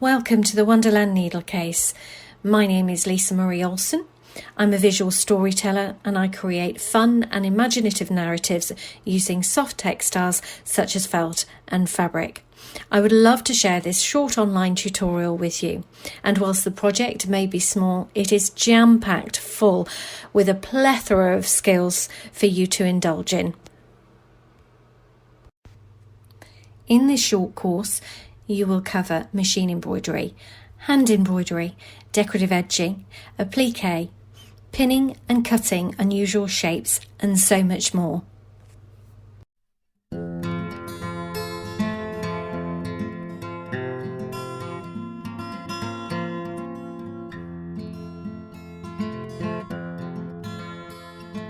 Welcome to the Wonderland needle case. My name is Lisa Marie Olson. I'm a visual storyteller and I create fun and imaginative narratives using soft textiles such as felt and fabric. I would love to share this short online tutorial with you. And whilst the project may be small, it is jam-packed full with a plethora of skills for you to indulge in. In this short course, you will cover machine embroidery, hand embroidery, decorative edging, applique, pinning and cutting unusual shapes, and so much more.